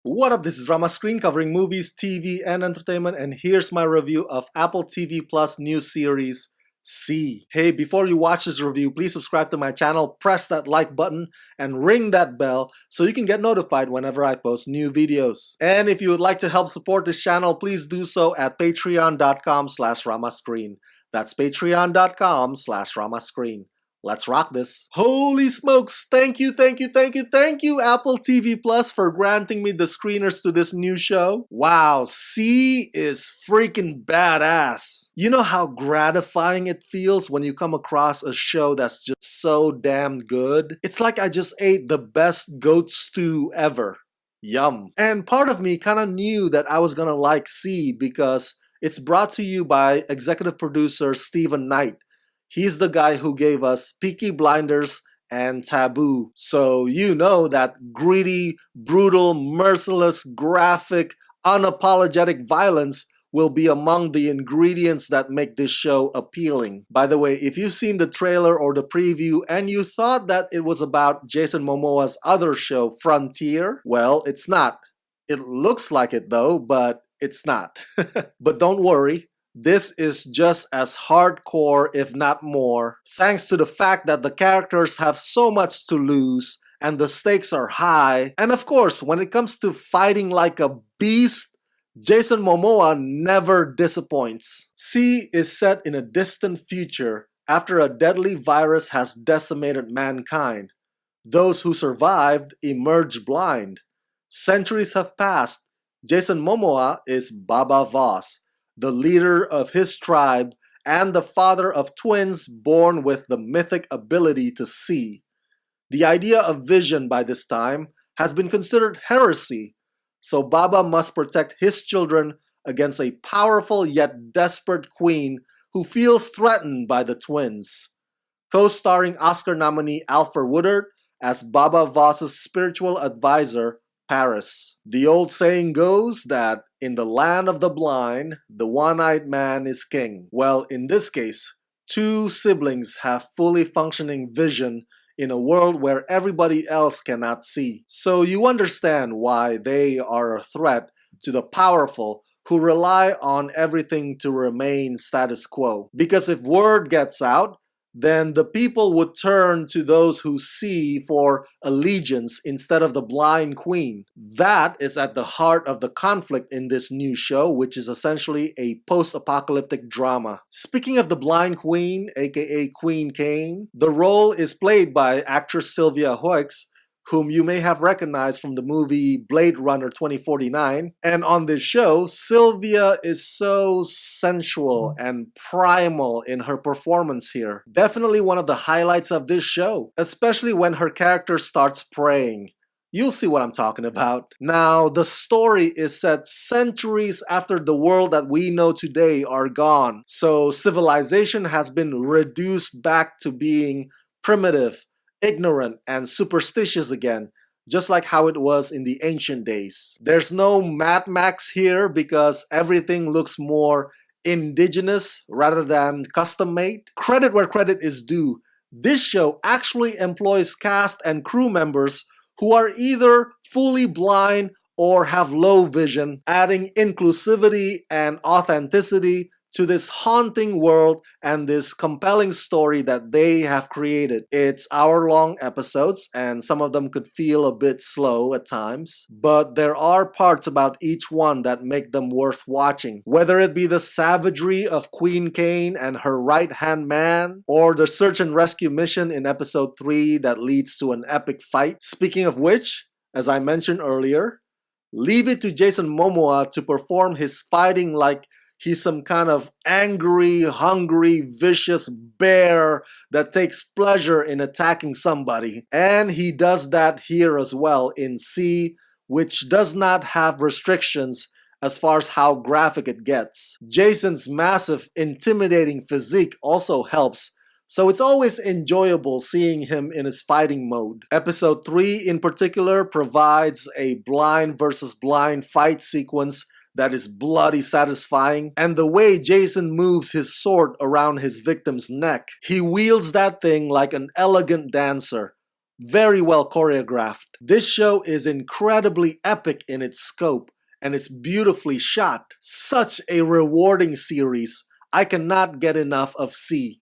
What up, this is Rama Screen covering movies, TV, and entertainment, and here's my review of Apple TV Plus new series, See. Hey, before you watch this review, please subscribe to my channel, press that like button, and ring that bell so you can get notified whenever I post new videos. And if you would like to help support this channel, please do so at patreon.com/ramascreen. That's patreon.com/ramascreen. Let's rock this. Holy smokes, thank you, Apple TV Plus for granting me the screeners to this new show. Wow, See is freaking badass. You know how gratifying it feels when you come across a show that's just so damn good? It's like I just ate the best goat stew ever. Yum. And part of me kinda knew that I was gonna like See because it's brought to you by executive producer Steven Knight. He's the guy who gave us Peaky Blinders and Taboo. So you know that greedy, brutal, merciless, graphic, unapologetic violence will be among the ingredients that make this show appealing. By the way, if you've seen the trailer or the preview and you thought that it was about Jason Momoa's other show, Frontier, well, it's not. It looks like it though, but it's not. But don't worry. This is just as hardcore, if not more, thanks to the fact that the characters have so much to lose and the stakes are high. And of course, when it comes to fighting like a beast, Jason Momoa never disappoints. See is set in a distant future after a deadly virus has decimated mankind. Those who survived emerge blind. Centuries have passed. Jason Momoa is Baba Voss, the leader of his tribe and the father of twins born with the mythic ability to see. The idea of vision by this time has been considered heresy, so Baba must protect his children against a powerful yet desperate queen who feels threatened by the twins. Co-starring Oscar nominee Alfred Woodard as Baba Voss's spiritual advisor, Paris. The old saying goes that in the land of the blind, the one-eyed man is king. Well, in this case, two siblings have fully functioning vision in a world where everybody else cannot see. So you understand why they are a threat to the powerful who rely on everything to remain status quo. Because if word gets out, then the people would turn to those who see for allegiance instead of the blind queen. That is at the heart of the conflict in this new show, which is essentially a post-apocalyptic drama. Speaking of the blind queen, aka Queen Kane, the role is played by actress Sylvia Hoeks, whom you may have recognized from the movie Blade Runner 2049. And on this show, Sylvia is so sensual and primal in her performance here. Definitely one of the highlights of this show, especially when her character starts praying. You'll see what I'm talking about. Now, the story is set centuries after the world that we know today are gone. So civilization has been reduced back to being primitive, ignorant, and superstitious again, just like how it was in the ancient days. There's no Mad Max here because everything looks more indigenous rather than custom-made. Credit where credit is due. This show actually employs cast and crew members who are either fully blind or have low vision, adding inclusivity and authenticity to this haunting world and this compelling story that they have created. It's hour-long episodes, and some of them could feel a bit slow at times, but there are parts about each one that make them worth watching. Whether it be the savagery of Queen Kane and her right-hand man, or the search and rescue mission in episode 3 that leads to an epic fight. Speaking of which, as I mentioned earlier, leave it to Jason Momoa to perform his fighting like he's some kind of angry, hungry, vicious bear that takes pleasure in attacking somebody. And he does that here as well in See, which does not have restrictions as far as how graphic it gets. Jason's massive, intimidating physique also helps, so it's always enjoyable seeing him in his fighting mode. Episode 3 in particular provides a blind versus blind fight sequence that is bloody satisfying, and the way Jason moves his sword around his victim's neck. He wields that thing like an elegant dancer, very well choreographed. This show is incredibly epic in its scope, and it's beautifully shot. Such a rewarding series. I cannot get enough of C.